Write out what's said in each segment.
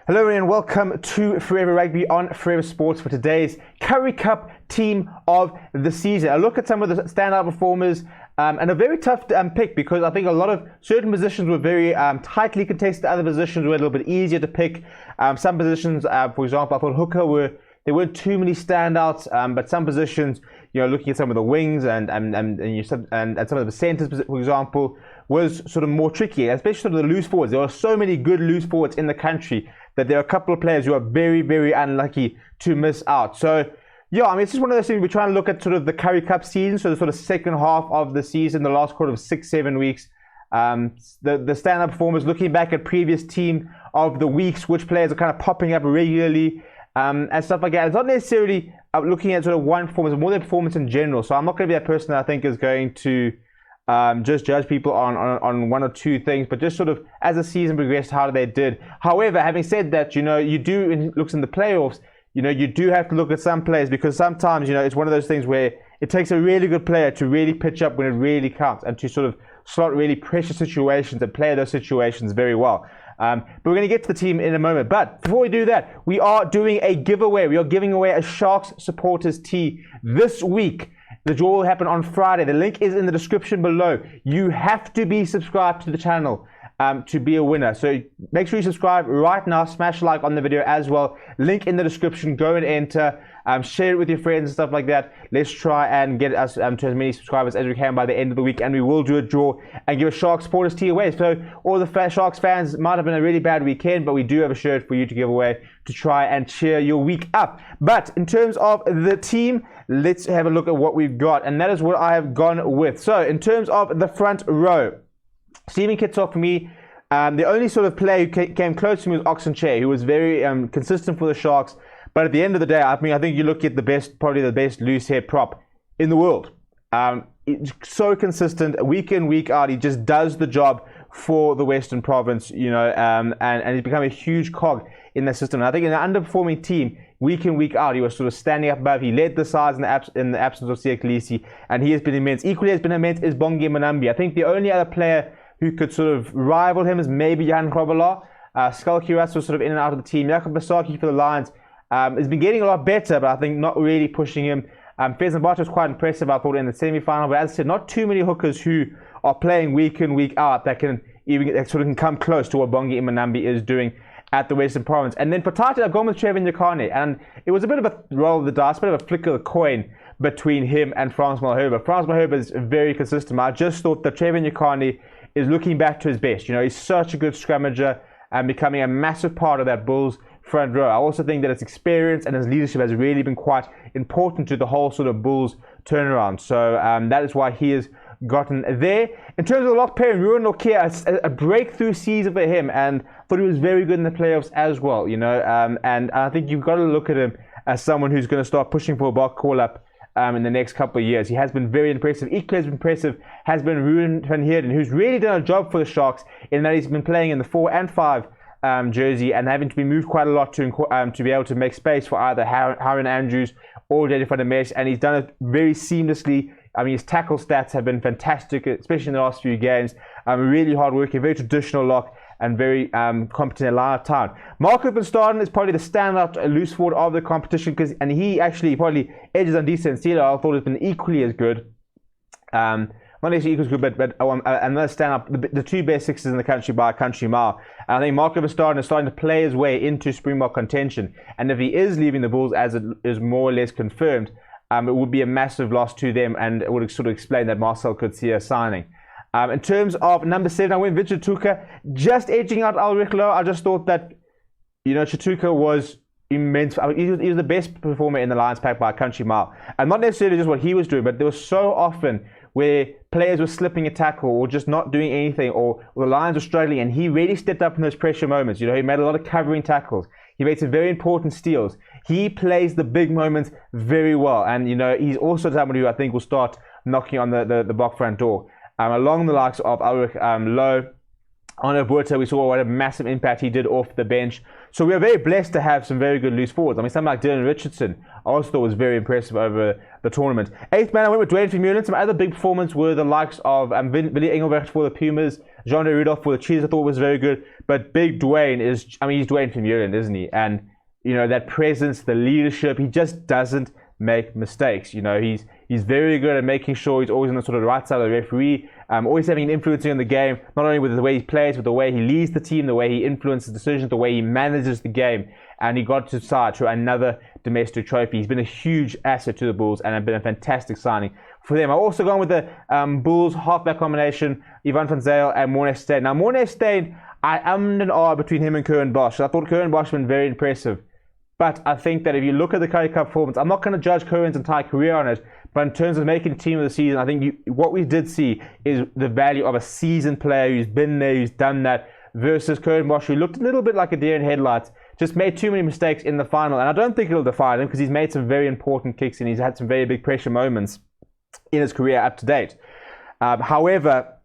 Hello and welcome to Forever Rugby on Forever Sports for today's Currie Cup team of the season. I look at some of the standout performers and a very tough pick because I think a lot of certain positions were very tightly contested. Other positions were a little bit easier to pick. Some positions, for example, I thought hooker there weren't too many standouts, but some positions, looking at some of the wings and some of the centers, for example, was sort of more tricky, especially sort of the loose forwards. There are so many good loose forwards in the country that there are a couple of players who are very, very unlucky to miss out. So, yeah, it's just one of those things. We're trying to look at sort of the Currie Cup season, so the sort of second half of the season, the last quarter of 6-7 weeks. The stand-up performers, looking back at previous team of the weeks, which players are kind of popping up regularly, and stuff like that. It's not necessarily looking at sort of one performance, more their performance in general. So I'm not going to be that person that I think is going to just judge people on one or two things, but just sort of as the season progressed, how they did. However, having said that, you do, when it looks in the playoffs, you do have to look at some players, because sometimes, it's one of those things where it takes a really good player to really pitch up when it really counts and to sort of slot really pressure situations and play those situations very well. But we're going to get to the team in a moment. But before we do that, we are doing a giveaway. We are giving away a Sharks supporters tee this week. The draw will happen on Friday. The link is in the description below. You have to be subscribed to the channel to be a winner. So make sure you subscribe right now. Smash like on the video as well. Link in the description. Go and enter. Share it with your friends and stuff like that. Let's try and get us to as many subscribers as we can by the end of the week, and we will do a draw and give a Sharks supporters tee away. So all the Sharks fans, might have been a really bad weekend, but we do have a shirt for you to give away to try and cheer your week up. But in terms of the team, let's have a look at what we've got, and that is what I have gone with. So in terms of the front row, Stephen kicks off for me. The only sort of player who came close to me was Oxenchair, who was very consistent for the Sharks. But at the end of the day, I think you look at probably the best loose head prop in the world. It's so consistent, week in, week out. He just does the job for the Western Province, and he's become a huge cog in the system. And I think in an underperforming team, week in, week out, he was sort of standing up above. He led the sides in the absence of Siya Kolisi, and he has been immense. Equally has been immense is Bongi Manambi. I think the only other player who could sort of rival him is maybe Jan Grobbelaar. Skull Kiras was sort of in and out of the team. Jakob Basaki for the Lions has been getting a lot better, but I think not really pushing him. Fez Mbata was quite impressive, I thought, in the semi-final. But as I said, not too many hookers who are playing week in, week out that can come close to what Bongi Manambi is doing at the Western Province. And then for Titan, I've gone with Trevor Nyakane, and it was a bit of a roll of the dice, a bit of a flick of the coin between him and Frans Malherbe. Frans Malherbe is very consistent. I just thought that Trevor Nyakane is looking back to his best. He's such a good scrummager and becoming a massive part of that Bulls front row. I also think that his experience and his leadership has really been quite important to the whole sort of Bulls turnaround. So that is why he has gotten there. In terms of the lock pairing, Ruan Nokia, a breakthrough season for him, and thought he was very good in the playoffs as well. And I think you've got to look at him as someone who's going to start pushing for a Bok call-up in the next couple of years. He has been very impressive. Equally as impressive has been Ruan van Heerden, who's really done a job for the Sharks in that he's been playing in the 4 and 5 jersey and having to be moved quite a lot to be able to make space for either Harren Andrews or Daddy van der Mesh, and he's done it very seamlessly. His tackle stats have been fantastic, especially in the last few games. Really hard working, very traditional lock, and very competent in a lot of time. Marco Verstard is probably the standout loose forward of the competition, and he actually probably edges on decent Steeler. I thought has been equally as good. Not necessarily equals good, but another stand-up, the two best sixes in the country by a country mile. And I think Marco Verstard is starting to play his way into Springbok contention. And if he is leaving the Bulls, as it is more or less confirmed, it would be a massive loss to them, and it would sort of explain that Marcel could see a signing. In terms of number 7, I went Victor Tuka, just edging out Ulrich Lowe. I just thought that, Chatuka was immense. He was the best performer in the Lions pack by a country mile. And not necessarily just what he was doing, but there was so often where players were slipping a tackle or just not doing anything, or the Lions were struggling, and he really stepped up in those pressure moments. He made a lot of covering tackles. He made some very important steals. He plays the big moments very well, and he's also someone who I think will start knocking on the Bok front door. Along the likes of Ulrich Lowe, Arno Buerta, we saw what a massive impact he did off the bench. So we are very blessed to have some very good loose forwards. Someone like Dylan Richardson I also thought was very impressive over the tournament. 8th man, I went with Dwayne Freeman. Some other big performances were the likes of Willie Engelbrecht for the Pumas, Jean de Rudolph for the Cheetahs I thought was very good. But Big Dwayne he's Dwayne from Ireland, isn't he? And, that presence, the leadership, he just doesn't make mistakes. He's very good at making sure he's always on the sort of right side of the referee, always having an influence on the game, not only with the way he plays, but the way he leads the team, the way he influences decisions, the way he manages the game. And he got to side to another domestic trophy. He's been a huge asset to the Bulls and have been a fantastic signing for them. I've also gone with the Bulls halfback combination, Ivan van Zyl and Morné Steyn. Now, Morné Steyn, I am an R between him and Currie Bosch. I thought Currie Bosch has been very impressive. But I think that if you look at the Currie Cup performance, I'm not going to judge Currie's entire career on it, but in terms of making the team of the season, I think what we did see is the value of a seasoned player who's been there, who's done that, versus Currie Bosch, who looked a little bit like a deer in headlights, just made too many mistakes in the final. And I don't think it'll define him because he's made some very important kicks and he's had some very big pressure moments in his career up to date. However,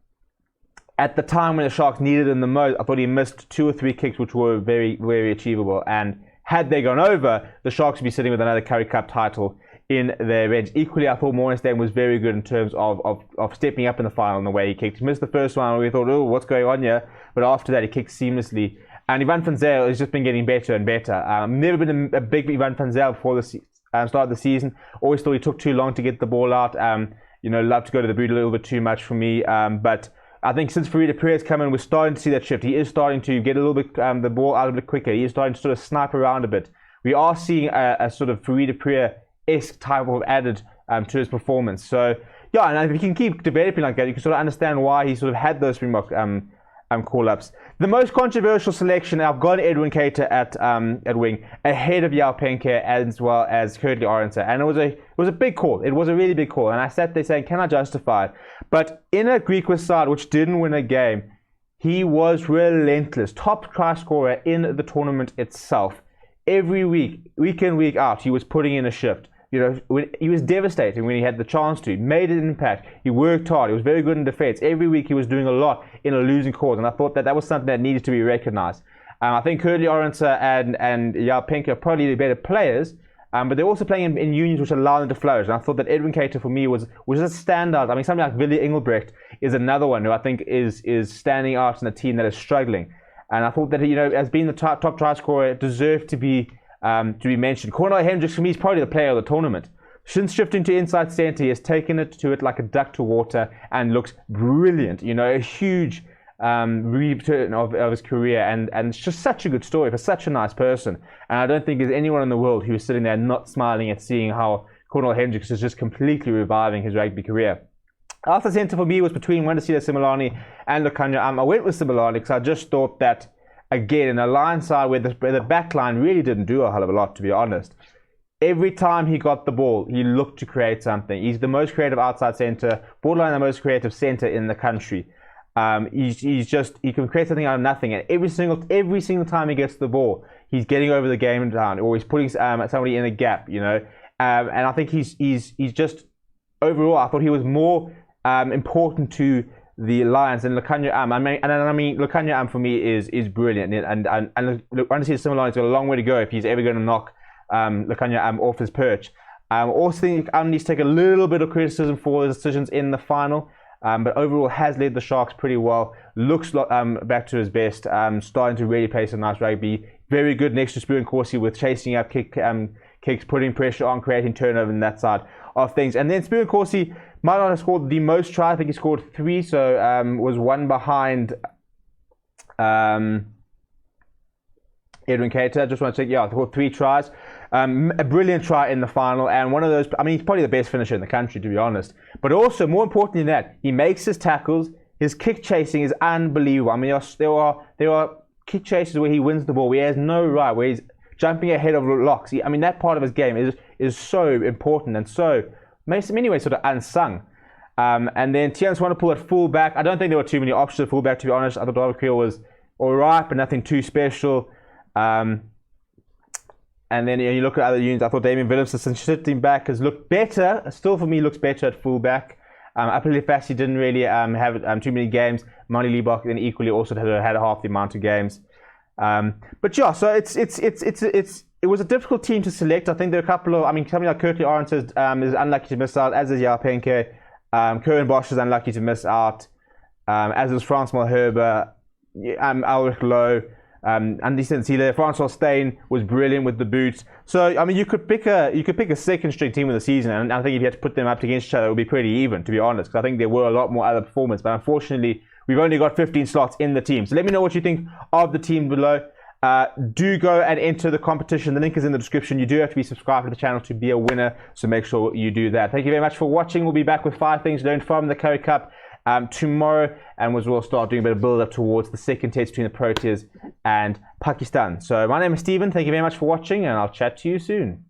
at the time when the Sharks needed him the most, I thought he missed 2 or 3 kicks which were very, very achievable. And had they gone over, the Sharks would be sitting with another Currie Cup title in their bench. Equally, I thought Morné Steyn was very good in terms of stepping up in the final in the way he kicked. He missed the first one, and we thought, oh, what's going on here? But after that, he kicked seamlessly. And Ivan van Zyl has just been getting better and better. Never been a big Ivan van Zyl before the start of the season. Always thought he took too long to get the ball out. Loved to go to the boot a little bit too much for me. But I think since Farida Perez come in, we're starting to see that shift. He is starting to get a little bit the ball out a bit quicker. He is starting to sort of snipe around a bit. We are seeing a sort of Farida Perez-esque type of added to his performance. So, yeah, and if he can keep developing like that, you can sort of understand why he sort of had those Springbok call-ups. The most controversial selection, I've got Edwin Cater at wing, ahead of Yao Penke as well as Currie Cup. And it was a big call. It was a really big call. And I sat there saying, can I justify it? But in a Greek side which didn't win a game, he was relentless. Top try scorer in the tournament itself. Every week in, week out, he was putting in a shift. He was devastating when he had the chance to. He made an impact. He worked hard. He was very good in defense. Every week he was doing a lot in a losing cause. And I thought that was something that needed to be recognized. I think Currie Cup and Yao Penke are probably the better players. But they're also playing in unions which allow them to flourish. And I thought that Edwin Cater for me was a standout. I mean, something like Willie Engelbrecht is another one who I think is standing out in a team that is struggling. And I thought that, as being the top try scorer, it deserved to be mentioned. Cornel Hendricks, for me, is probably the player of the tournament. Since shifting to inside centre, he has taken it like a duck to water and looks brilliant. A huge return of his career, and it's just such a good story for such a nice person. And I don't think there's anyone in the world who is sitting there not smiling at seeing how Cornel Hendricks is just completely reviving his rugby career. Outside centre for me was between Wandisile Simelane and Lukhanyo. I went with Simelane because I just thought that, again, in a line side where the back line really didn't do a hell of a lot, to be honest. Every time he got the ball, he looked to create something. He's the most creative outside centre, borderline the most creative centre in the country. He can create something out of nothing, and every single time he gets the ball, he's getting over the game down, or he's putting somebody in a gap, And I think he's just overall, I thought he was more important to the Lions and Lukhanyo. Lukhanyo for me is brilliant, and Wandisile Simelane has got a long way to go if he's ever going to knock Lukhanyo off his perch. Also think needs to take a little bit of criticism for the decisions in the final, but overall has led the Sharks pretty well. Looks back to his best, starting to really play some nice rugby. Very good next to Spruan Corsi with chasing up kicks, putting pressure on, creating turnover in that side of things. And then Spruan Corsi might not have scored the most tries. I think he scored 3, so was one behind Edwin Cater. I just want to check. Yeah, I scored 3 tries. A brilliant try in the final, and one of those. I mean, he's probably the best finisher in the country, to be honest. But also, more importantly than that, he makes his tackles. His kick chasing is unbelievable. I mean, there are kick chases where he wins the ball, where he has no right, where he's jumping ahead of locks. That part of his game is so important and so makes him anyway sort of unsung. And then Tian Swanepoel at fullback. I don't think there were too many options at fullback, to be honest. I thought David Kriel was all right, but nothing too special. And then you look at other units. I thought Damien Willemse sitting back has looked better. Still, for me, looks better at fullback. Apple Fassi didn't really have too many games. Mani Liebach then equally also had half the amount of games. But yeah, so it was a difficult team to select. I think there are a couple of, something like Currie Cup is unlucky to miss out, as is Yao Penke. Currie Bosch is unlucky to miss out. as is Francois Herber, Ulrich Lowe, and Francois Steyn was brilliant with the boots. So I mean, you could pick a second string team of the season, and I think if you had to put them up against each other, it would be pretty even, to be honest. Because I think there were a lot more other performers, but unfortunately, we've only got 15 slots in the team. So let me know what you think of the team below. Do go and enter the competition. The link is in the description. You do have to be subscribed to the channel to be a winner, so make sure you do that. Thank you very much for watching. We'll be back with 5 things learned from the Currie Cup tomorrow, and we'll start doing a bit of build up towards the second test between the Proteas and Pakistan. So my name is Stephen. Thank you very much for watching, and I'll chat to you soon.